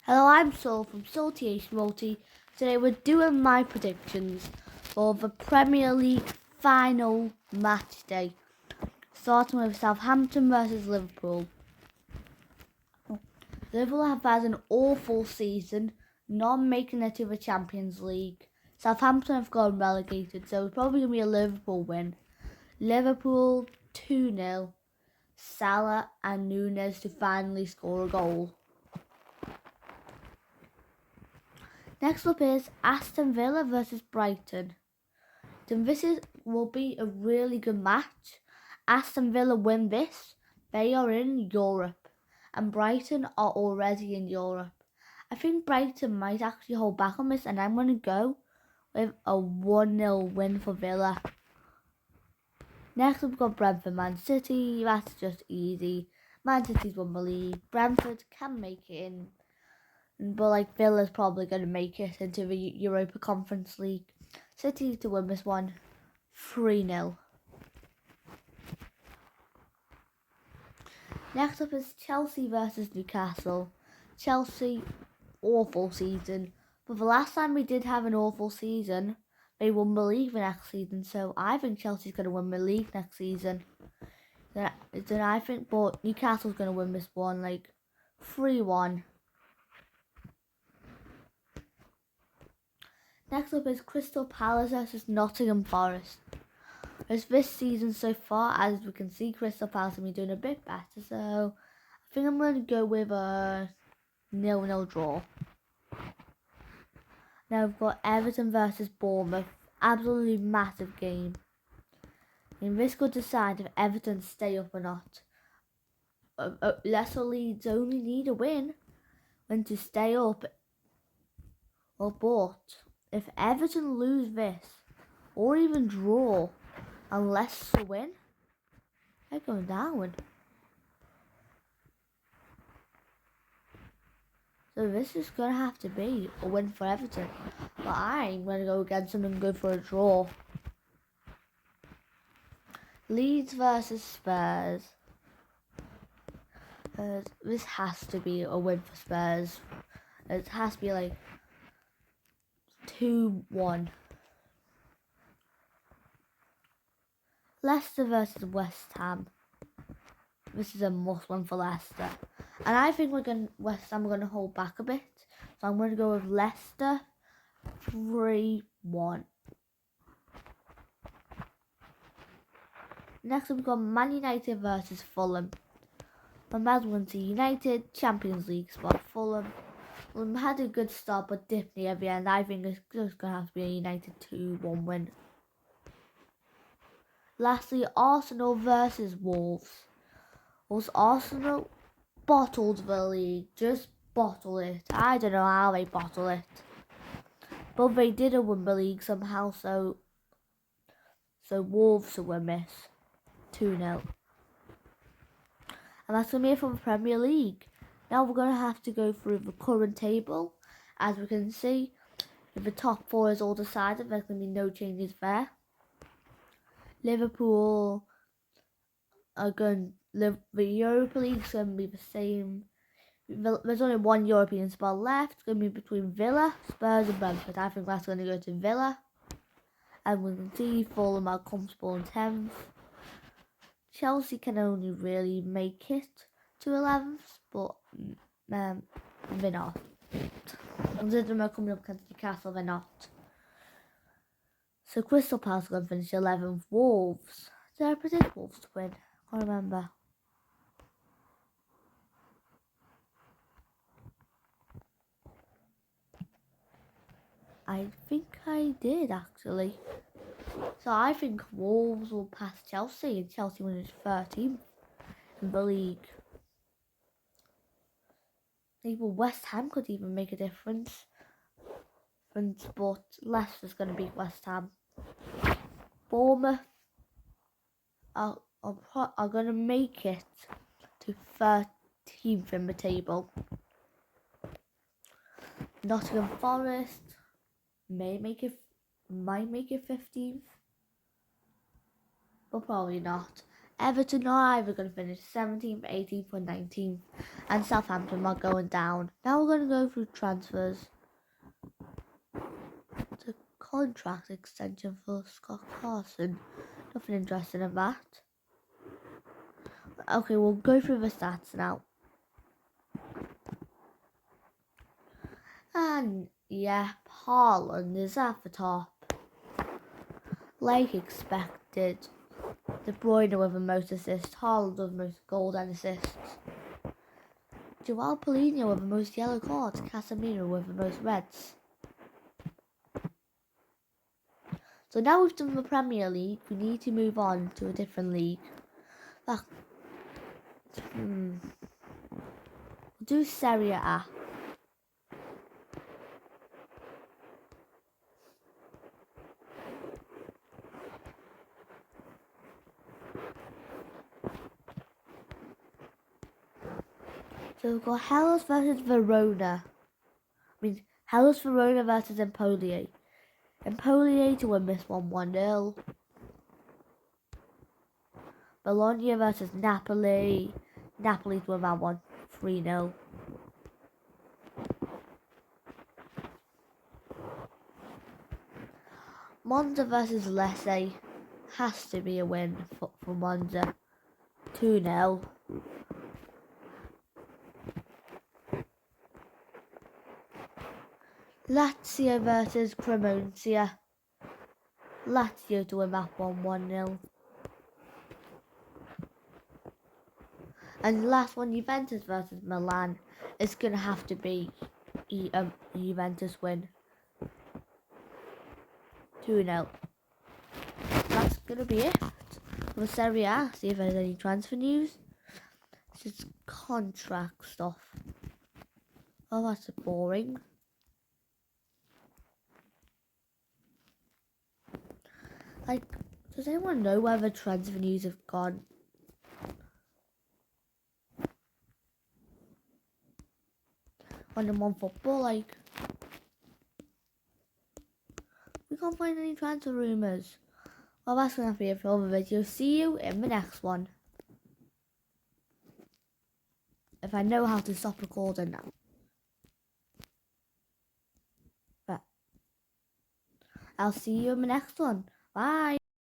Hello, I'm Saul from Salty Multi. Today we're doing my predictions for the Premier League final match day, starting with Southampton versus Liverpool. Liverpool have had an awful season, not making it to the Champions League. Southampton have gone relegated, so it's probably going to be a Liverpool win. Liverpool 2-0. Salah and Nunes to finally score a goal. Next up is Aston Villa versus Brighton. Then will be a really good match. Aston Villa win this, they are in Europe, and Brighton are already in Europe. I think Brighton might actually hold back on this, and I'm going to go with a 1-0 win for Villa. Next we've got Brentford Man City. That's just easy. Man City's won the league. Brentford can make it in, but Villa's probably going to make it into the Europa Conference League. City to win this one 3-0. Next up is Chelsea versus Newcastle. Chelsea, awful season. But the last time we did have an awful season, they won the league the next season. So I think Chelsea's going to win the league next season. Then I think, but Newcastle's going to win this one 3-1. Next up is Crystal Palace versus Nottingham Forest. As this season so far, as we can see, Crystal Palace have been doing a bit better. So I think I'm going to go with a 0-0 draw. Now we've got Everton versus Bournemouth. Absolutely massive game. And this could decide if Everton stay up or not. Lesser Leeds only need a win when to stay up. But if Everton lose this, or even draw, and Leicester win, they're going down. So this is going to have to be a win for Everton. But I'm going to go against them and go for a draw. Leeds versus Spurs. This has to be a win for Spurs. It has to be 2-1. Leicester versus West Ham. This is a must win for Leicester. And I think West Ham are going to hold back a bit. So I'm going to go with Leicester 3-1. Next we've got Man United versus Fulham. Man went to United, Champions League spot. Fulham had a good start but dipped near the end. I think it's just going to have to be a United 2-1 win. Lastly, Arsenal versus Wolves. Arsenal bottled the league. Just bottle it. I don't know how they bottle it. But they did win the league somehow, so Wolves will win this 2-0. And that's going to be it for the Premier League. Now we're going to have to go through the current table. As we can see, if the top 4 is all decided, there's going to be no changes there. Liverpool are going to the Europa League is going to be the same. There's only one European spot left. It's going to be between Villa, Spurs and Brentford. I think that's going to go to Villa. And we can see Fulham are comfortable in 10th. Chelsea can only really make it to 11th, but they're not. Considering they're coming up against Newcastle, they're not. So Crystal Palace are going to finish 11th. Wolves. Did I predict Wolves to win? I can't remember. I think I did actually. So I think Wolves will pass Chelsea and Chelsea wins 13th in the league. Even West Ham could even make a difference. But Leicester's going to beat West Ham. Bournemouth are going to make it to 13th in the table. Nottingham Forest might make it 15th, but probably not. Everton are either going to finish 17th, 18th or 19th, and Southampton are going down. Now we're going to go through transfers. The contract extension for Scott Carson. Nothing interesting in that. Okay, we'll go through the stats now. And yeah, Haaland is at the top. Like expected. De Bruyne with the most assists, Haaland with the most goals and assists. Joao Paulinho with the most yellow cards, Casemiro with the most reds. So now we've done the Premier League, we need to move on to a different league. We'll do Serie A. So we've got Hellas versus Verona. Hellas Verona versus Empoli. Empoli to win this one 1-0. Bologna versus Napoli. Napoli to win that one 3-0. Monza versus Lecce. Has to be a win for Monza. 2-0. Lazio versus Cremonese. Lazio to win that one 1-0. And the last one, Juventus versus Milan. It's going to have to be Juventus win. 2-0. That's going to be it for Serie A. See if there's any transfer news. It's just contract stuff. Oh, that's boring. Like, does anyone know where the transfer news have gone? On football, like, we can't find any transfer rumours. Well, that's going to be it for the video. See you in the next one. If I know how to stop recording now. But I'll see you in the next one. Bye.